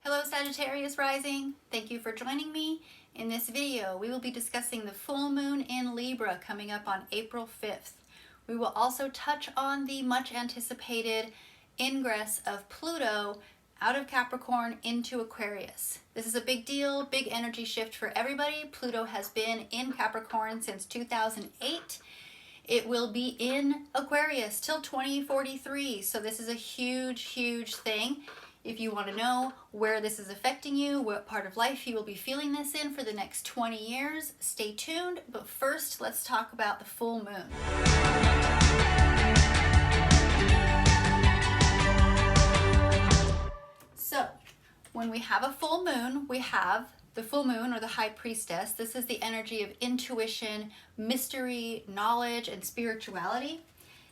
Hello Sagittarius rising, thank you for joining me. In this video, we will be discussing the full moon in Libra coming up on April 5th. We will also touch on the much anticipated ingress of Pluto out of Capricorn into Aquarius. This is a big deal, big energy shift for everybody. Pluto has been in Capricorn since 2008. It will be in Aquarius till 2043, so this is a huge thing. If you want to know where this is affecting you, what part of life you will be feeling this in for the next 20 years, stay tuned. But first, let's talk about the full moon. So, when we have a full moon, we have the full moon or the high priestess. This is the energy of intuition, mystery, knowledge, and spirituality.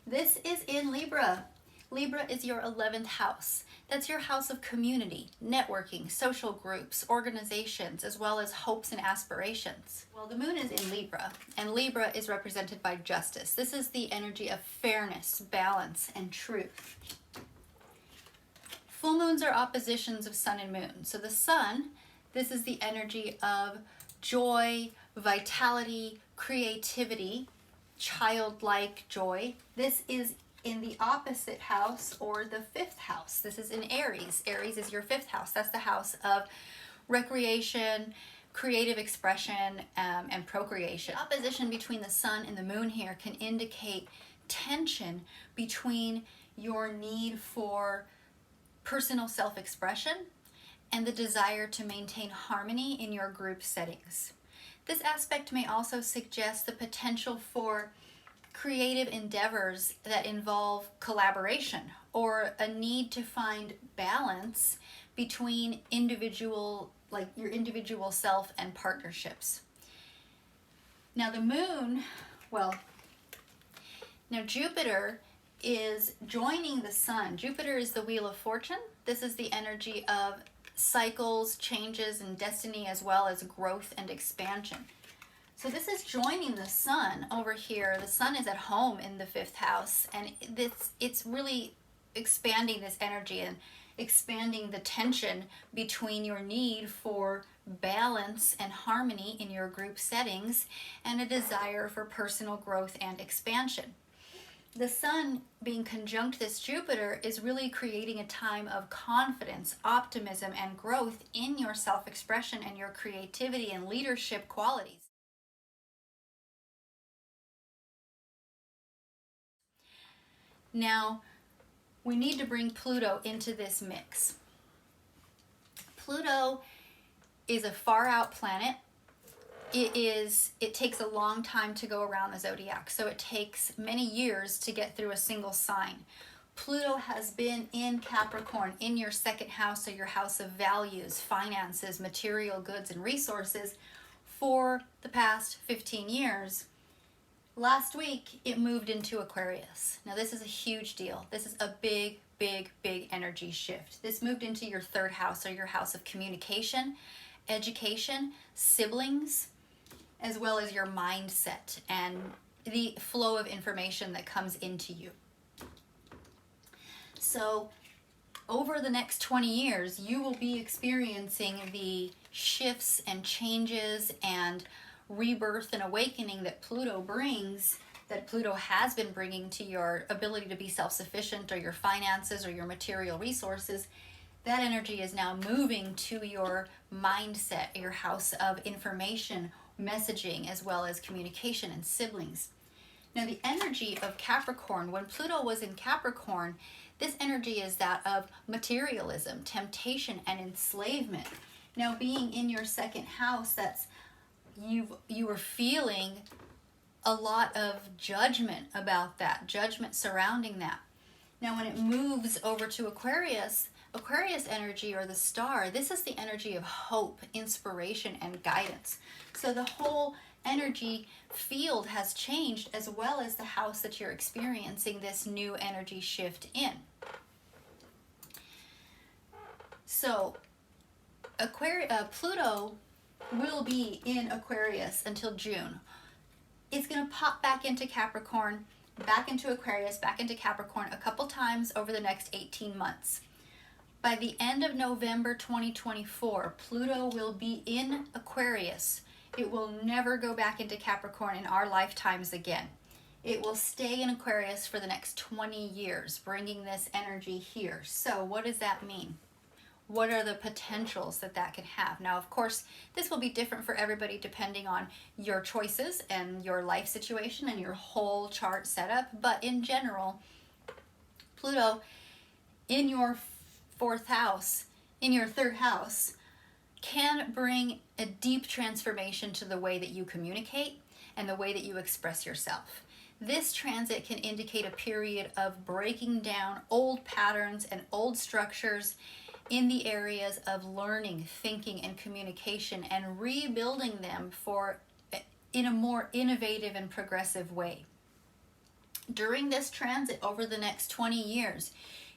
This is in Libra. Libra is your 11th house. That's your house of community, networking, social groups, organizations, as well as hopes and aspirations. Well, the moon is in Libra, and Libra is represented by justice. This is the energy of fairness, balance, and truth. Full moons are oppositions of sun and moon. So the sun, this is the energy of joy, vitality, creativity, childlike joy. This is in the opposite house, or the 5th house. This is in Aries. Aries is your 5th house. That's the house of recreation, creative expression, and procreation. The opposition between the sun and the moon here can indicate tension between your need for personal self-expression and the desire to maintain harmony in your group settings. This aspect may also suggest the potential for creative endeavors that involve collaboration or a need to find balance between your individual self and partnerships. Now the moon, now Jupiter is joining the sun. Jupiter is the wheel of fortune. This is the energy of cycles, changes, and destiny, as well as growth and expansion. So this is joining the sun over here. The sun is at home in the 5th house, and it's really expanding this energy and expanding the tension between your need for balance and harmony in your group settings and a desire for personal growth and expansion. The sun being conjunct this Jupiter is really creating a time of confidence, optimism, and growth in your self-expression and your creativity and leadership qualities. Now, we need to bring Pluto into this mix. Pluto is a far out planet. It takes a long time to go around the zodiac, so it takes many years to get through a single sign. Pluto has been in Capricorn, in your 2nd house, or your house of values, finances, material goods, and resources for the past 15 years. Last week, it moved into Aquarius. Now, this is a huge deal. This is a big energy shift. This moved into your 3rd house, or your house of communication, education, siblings, as well as your mindset and the flow of information that comes into you. So, over the next 20 years, you will be experiencing the shifts and changes and rebirth and awakening that Pluto brings, that Pluto has been bringing to your ability to be self-sufficient, or your finances, or your material resources. That energy is now moving to your mindset, your house of information, messaging, as well as communication and siblings. Now the energy of Capricorn, when Pluto was in Capricorn, this energy is that of materialism, temptation, and enslavement. Now being in your 2nd house, that's you were feeling a lot of judgment about that, judgment surrounding that. Now when it moves over to Aquarius energy, or the star, this is the energy of hope, inspiration, and guidance. So the whole energy field has changed, as well as the house that you're experiencing this new energy shift in. So Pluto will be in Aquarius until June. It's going to pop back into Capricorn, back into Aquarius, back into Capricorn a couple times over the next 18 months. By the end of November 2024, Pluto will be in Aquarius. It will never go back into Capricorn in our lifetimes again. It will stay in Aquarius for the next 20 years, bringing this energy here. So what does that mean? What are the potentials that that can have? Now, of course, this will be different for everybody depending on your choices and your life situation and your whole chart setup. But in general, Pluto in your fourth house, in your third house, can bring a deep transformation to the way that you communicate and the way that you express yourself. This transit can indicate a period of breaking down old patterns and old structures in the areas of learning, thinking, and communication, and rebuilding them in a more innovative and progressive way. During this transit over the next 20 years,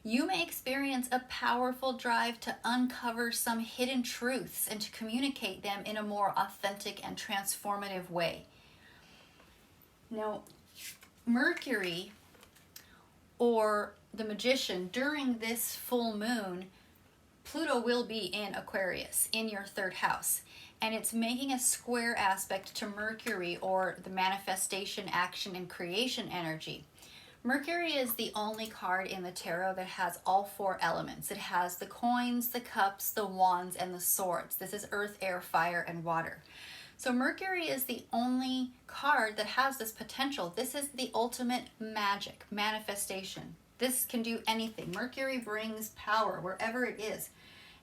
you may experience a powerful drive to uncover some hidden truths and to communicate them in a more authentic and transformative way. Now, Mercury, or the Magician, during this full moon, Pluto will be in Aquarius, in your third house, and it's making a square aspect to Mercury, or the manifestation, action, and creation energy. Mercury is the only card in the tarot that has all four elements. It has the coins, the cups, the wands, and the swords. This is earth, air, fire, and water. So Mercury is the only card that has this potential. This is the ultimate magic, manifestation. This can do anything. Mercury brings power wherever it is.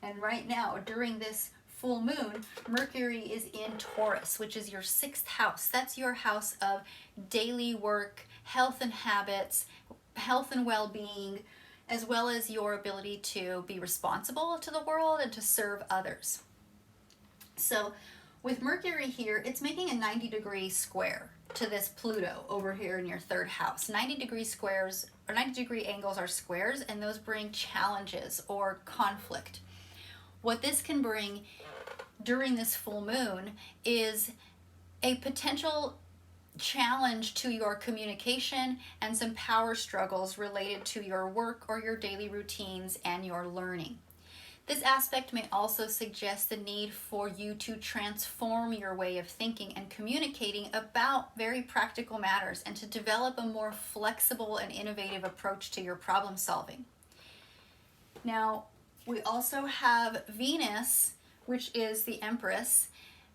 And right now, during this full moon, Mercury is in Taurus, which is your sixth house. That's your house of daily work, health and habits, health and well-being, as well as your ability to be responsible to the world and to serve others. So with Mercury here, it's making a 90-degree square to this Pluto over here in your third house. 90-degree squares, or 90-degree angles, are squares, and those bring challenges or conflict. What this can bring during this full moon is a potential challenge to your communication and some power struggles related to your work or your daily routines and your learning. This aspect may also suggest the need for you to transform your way of thinking and communicating about very practical matters, and to develop a more flexible and innovative approach to your problem solving. Now, we also have Venus, which is the Empress.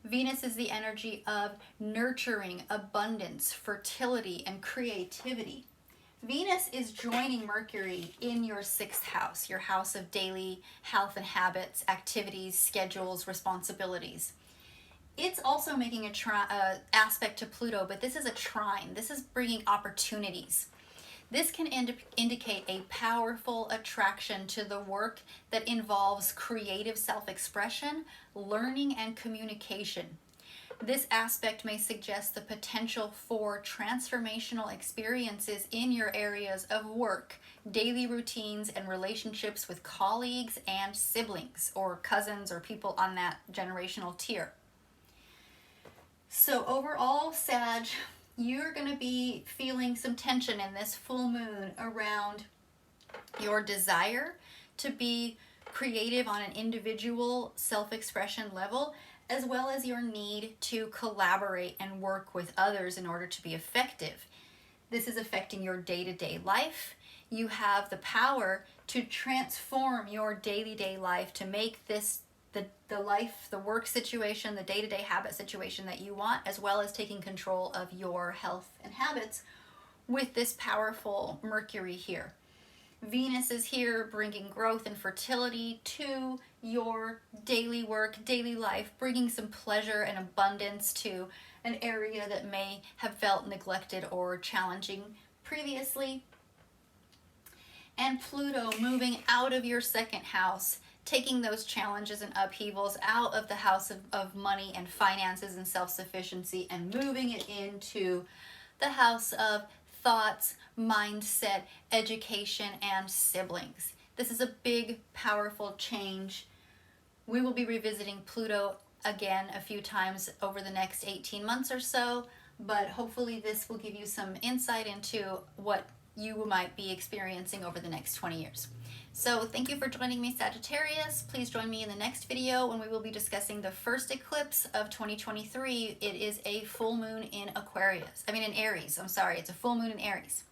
Venus is the energy of nurturing, abundance, fertility, and creativity. Venus is joining Mercury in your sixth house, your house of daily health and habits, activities, schedules, responsibilities. It's also making a aspect to Pluto, but this is a trine. This is bringing opportunities. This can indicate a powerful attraction to the work that involves creative self-expression, learning, and communication. This aspect may suggest the potential for transformational experiences in your areas of work, daily routines, and relationships with colleagues and siblings, or cousins, or people on that generational tier. So overall, Sag, you're going to be feeling some tension in this full moon around your desire to be creative on an individual self-expression level, as well as your need to collaborate and work with others in order to be effective. This is affecting your day-to-day life. You have the power to transform your daily life to make this the life, the work situation, the day-to-day habit situation that you want, as well as taking control of your health and habits with this powerful Mercury here. Venus is here bringing growth and fertility to your daily work, daily life, bringing some pleasure and abundance to an area that may have felt neglected or challenging previously. And Pluto moving out of your second house, taking those challenges and upheavals out of the house of money and finances and self-sufficiency, and moving it into the house of thoughts, mindset, education, and siblings. This is a big, powerful change. We will be revisiting Pluto again a few times over the next 18 months or so, but hopefully this will give you some insight into what you might be experiencing over the next 20 years. So thank you for joining me, Sagittarius. Please join me in the next video when we will be discussing the first eclipse of 2023. It is a full moon in Aquarius. In Aries. I'm sorry, it's a full moon in Aries.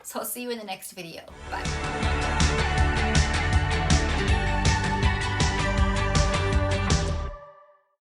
So I'll see you in the next video. Bye.